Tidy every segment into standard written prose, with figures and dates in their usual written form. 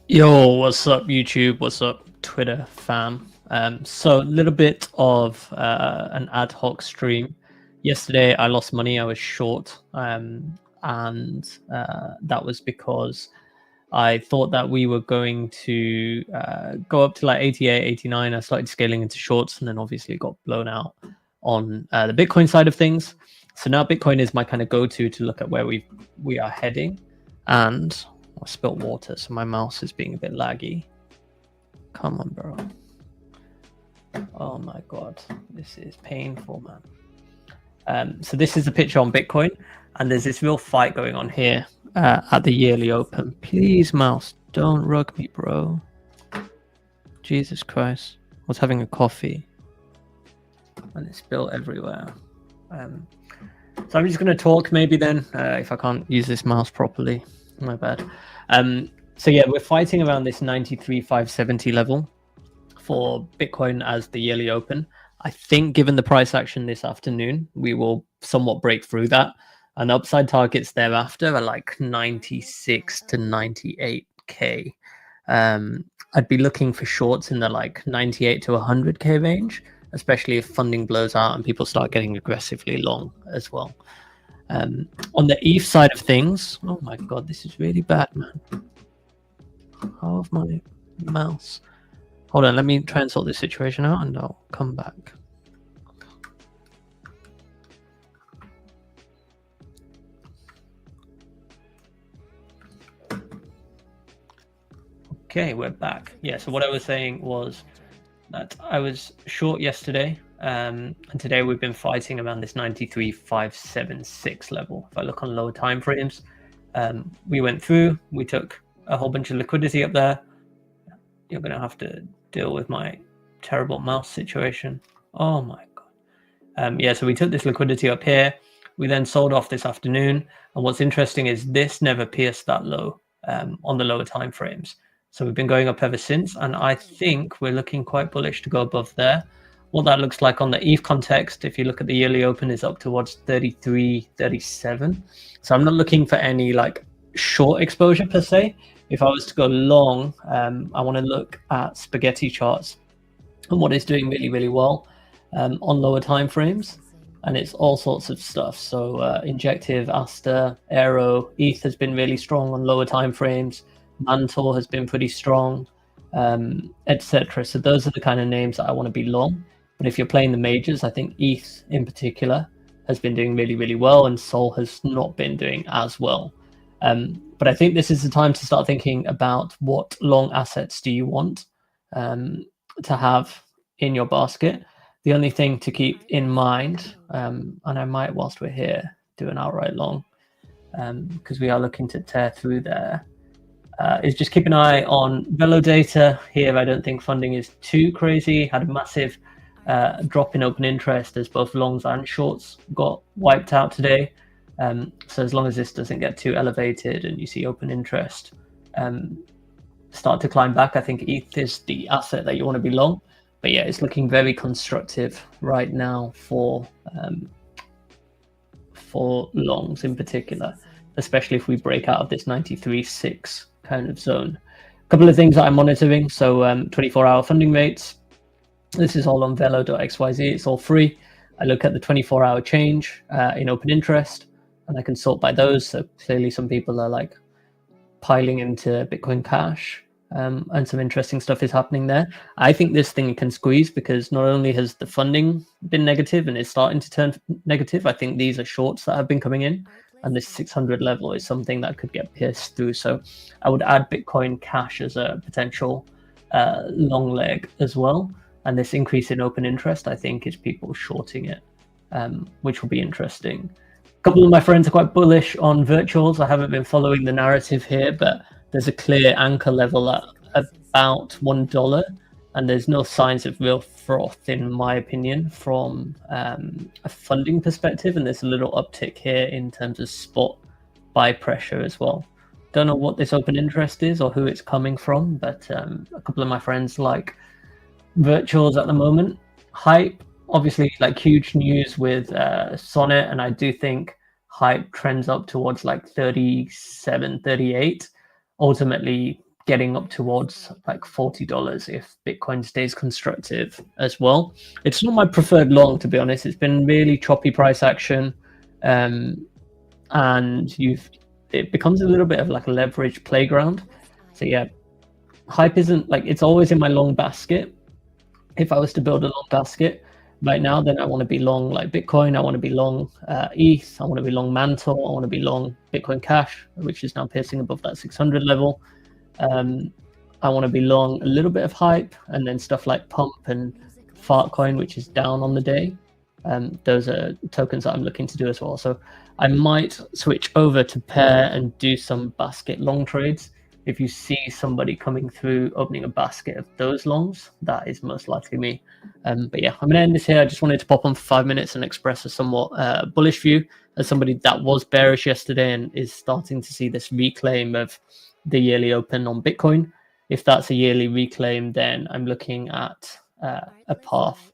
Yo, what's up, YouTube? What's up, Twitter fam? So a little bit of an ad hoc stream. Yesterday, I lost money. I was short, and that was because I thought that we were going to go up to like 88, 89. I started scaling into shorts, and then obviously got blown out on the Bitcoin side of things. So now Bitcoin is my kind of go-to to look at where we are heading, and I spilled water, so my mouse is being a bit laggy. Come on, bro. Oh my god, this is painful, man. So this is a picture on Bitcoin, and there's this real fight going on here at the yearly open. Please, mouse, don't rug me, bro. Jesus Christ. I was having a coffee, and it spilled everywhere. So I'm just going to talk maybe then, if I can't use this mouse properly. My bad. So yeah, we're fighting around this 93,570 level for Bitcoin as the yearly open. I think given the price action this afternoon, we will somewhat break through that. And upside targets thereafter are like 96 to 98k. I'd be looking for shorts in the like 98 to 100k range, especially if funding blows out and people start getting aggressively long as well. On the ETH side of things, oh my god, this is really bad, man. Half my mouse. Hold on, let me try and sort this situation out and I'll come back. Okay, we're back. Yeah, so what I was saying was that I was short yesterday, and today we've been fighting around this 93,576 level. If I look on lower time frames, we went through, we took a whole bunch of liquidity up there. You're going to have to deal with my terrible mouse situation. Oh my god. Yeah, so we took this liquidity up here. We then sold off this afternoon. And what's interesting is this never pierced that low on the lower time frames. So we've been going up ever since. And I think we're looking quite bullish to go above there. What that looks like on the ETH context, if you look at the yearly open, is up towards 33, 37. So I'm not looking for any like short exposure per se. If I was to go long, I want to look at spaghetti charts and what is doing really, really well on lower time frames. And it's all sorts of stuff. So Injective, Aster, Aero, ETH has been really strong on lower time frames. Mantle has been pretty strong, etc. So those are the kind of names that I want to be long. But if you're playing the majors, I think ETH in particular has been doing really, really well, and Sol has not been doing as well. But I think this is the time to start thinking about what long assets do you want to have in your basket. The only thing to keep in mind, and I might, whilst we're here, do an outright long, because we are looking to tear through there, is just keep an eye on Velo data. Here, I don't think funding is too crazy. Had a massive drop in open interest as both longs and shorts got wiped out today. So as long as this doesn't get too elevated and you see open interest start to climb back, I think ETH is the asset that you want to be long. But yeah, it's looking very constructive right now for longs in particular, especially if we break out of this 93.6 kind of zone. A couple of things that I'm monitoring. So 24-hour funding rates. This is all on velo.xyz. It's all free. I look at the 24-hour change in open interest, and I can sort by those. So clearly some people are like piling into Bitcoin Cash, and some interesting stuff is happening there. I think this thing can squeeze because not only has the funding been negative and is starting to turn negative, I think these are shorts that have been coming in, and this 600 level is something that could get pierced through. So I would add Bitcoin Cash as a potential long leg as well. And this increase in open interest, I think, is people shorting it, which will be interesting. A couple of my friends are quite bullish on virtuals. I haven't been following the narrative here, but there's a clear anchor level at about $1, and there's no signs of real froth, in my opinion, from a funding perspective. And there's a little uptick here in terms of spot buy pressure as well. Don't know what this open interest is or who it's coming from, but a couple of my friends like virtuals at the moment. Hype, obviously, like huge news with Sonnet, and I do think Hype trends up towards like 37, 38. Ultimately, getting up towards like $40 if Bitcoin stays constructive as well. It's not my preferred long, to be honest. It's been really choppy price action, and it becomes a little bit of like a leverage playground. So yeah, hype isn't like, it's always in my long basket. If I was to build a long basket right now, then I want to be long like Bitcoin, I want to be long ETH, I want to be long Mantle, I want to be long Bitcoin Cash, which is now piercing above that 600 level. I want to be long a little bit of hype, and then stuff like Pump and Fartcoin, which is down on the day. Those are tokens that I'm looking to do as well. So I might switch over to pair and do some basket long trades. If you see somebody coming through opening a basket of those longs, that is most likely me. But yeah, I'm going to end this here. I just wanted to pop on for 5 minutes and express a somewhat bullish view as somebody that was bearish yesterday and is starting to see this reclaim of the yearly open on Bitcoin. If that's a yearly reclaim, then I'm looking at a path.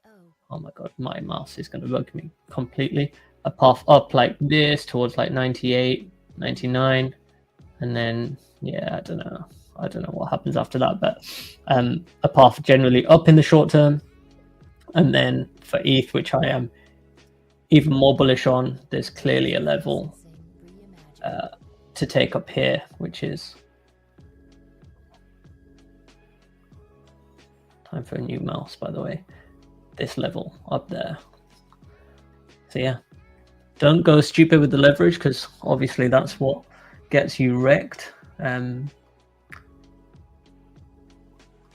Oh my God, my mouse is going to bug me completely. A path up like this towards like 98, 99, and then yeah, I don't know what happens after that, but a path generally up in the short term. And then for ETH, which I am even more bullish on, there's clearly a level to take up here, which is time for a new mouse, by the way. This level up there. So yeah, don't go stupid with the leverage, because obviously that's what gets you wrecked. And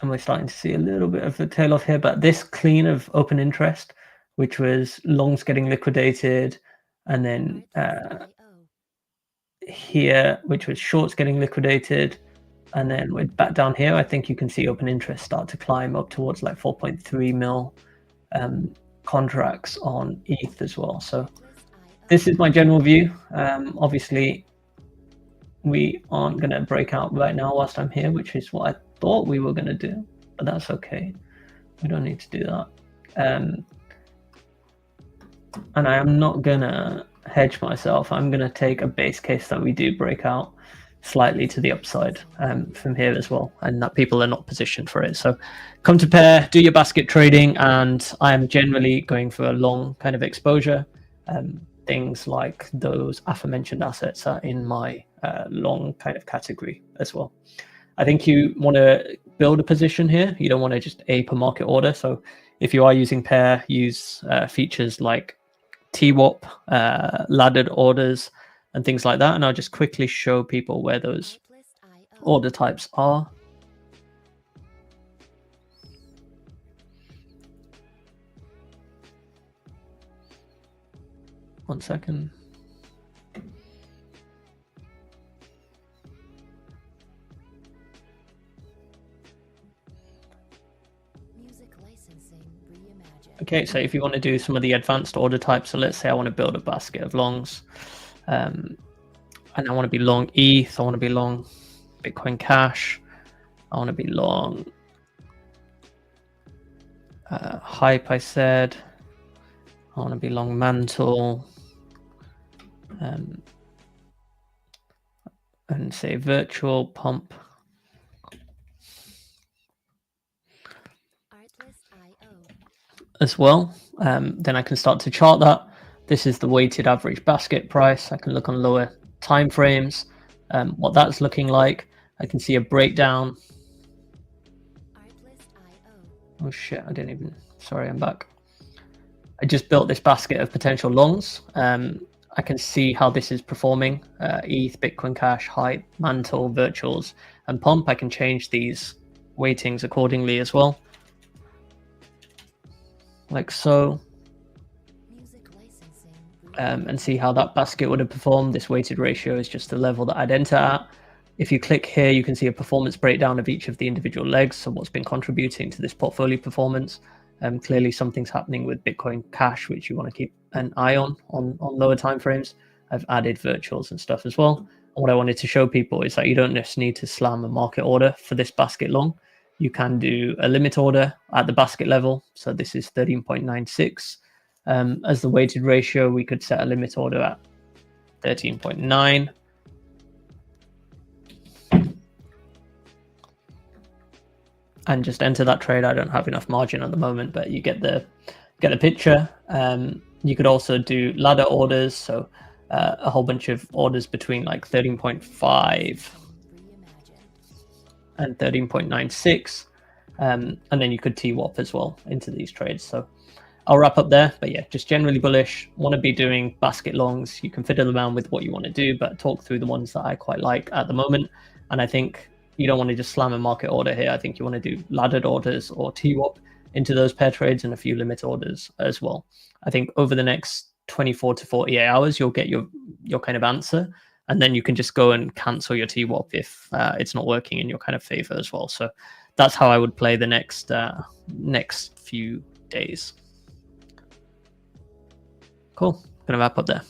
we're starting to see a little bit of a tail off here, but this clean of open interest, which was longs getting liquidated, and then here, which was shorts getting liquidated, and then we're back down here. I think you can see open interest start to climb up towards like 4.3 mil contracts on ETH as well. So this is my general view. Obviously, we aren't going to break out right now whilst I'm here, which is what I thought we were going to do, but that's okay. We don't need to do that. And I am not going to hedge myself. I'm going to take a base case that we do break out slightly to the upside from here as well, and that people are not positioned for it. So come to pair, do your basket trading, and I am generally going for a long kind of exposure. Things like those aforementioned assets are in my long kind of category as well. I think you want to build a position here. You don't want to just ape a market order. So if you are using pair, use features like TWAP, laddered orders, and things like that. And I'll just quickly show people where those order types are. One second. Okay, so if you want to do some of the advanced order types, so let's say I want to build a basket of longs, and I want to be long ETH, I want to be long Bitcoin Cash, I want to be long hype, I said, I want to be long Mantle, and say virtual pump. As well, then I can start to chart that. This is the weighted average basket price. I can look on lower time frames, what that's looking like. I can see a breakdown. Oh shit, I didn't even, sorry, I'm back. I just built this basket of potential longs. I can see how this is performing. ETH, Bitcoin Cash, Hype, Mantle, Virtuals, and Pump. I can change these weightings accordingly as well. Like so, and see how that basket would have performed. This weighted ratio is just the level that I'd enter at. If you click here, you can see a performance breakdown of each of the individual legs, so what's been contributing to this portfolio performance. Clearly something's happening with Bitcoin Cash, which you want to keep an eye on lower time frames. I've added virtuals and stuff as well. And what I wanted to show people is that you don't just need to slam a market order for this basket long. You can do a limit order at the basket level. So this is 13.96. As the weighted ratio, we could set a limit order at 13.9. and just enter that trade. I don't have enough margin at the moment, but you get the picture. You could also do ladder orders, so a whole bunch of orders between like 13.5 and 13.96, and then you could TWAP as well into these trades. So I'll wrap up there, but yeah, just generally bullish. Want to be doing basket longs. You can fiddle around with what you want to do, but talk through the ones that I quite like at the moment. And I think you don't want to just slam a market order here. I think you want to do laddered orders or TWAP into those pair trades and a few limit orders as well. I think over the next 24 to 48 hours, you'll get your kind of answer, and then you can just go and cancel your TWAP if it's not working in your kind of favor as well. So that's how I would play the next few days. Cool. Gonna wrap up there.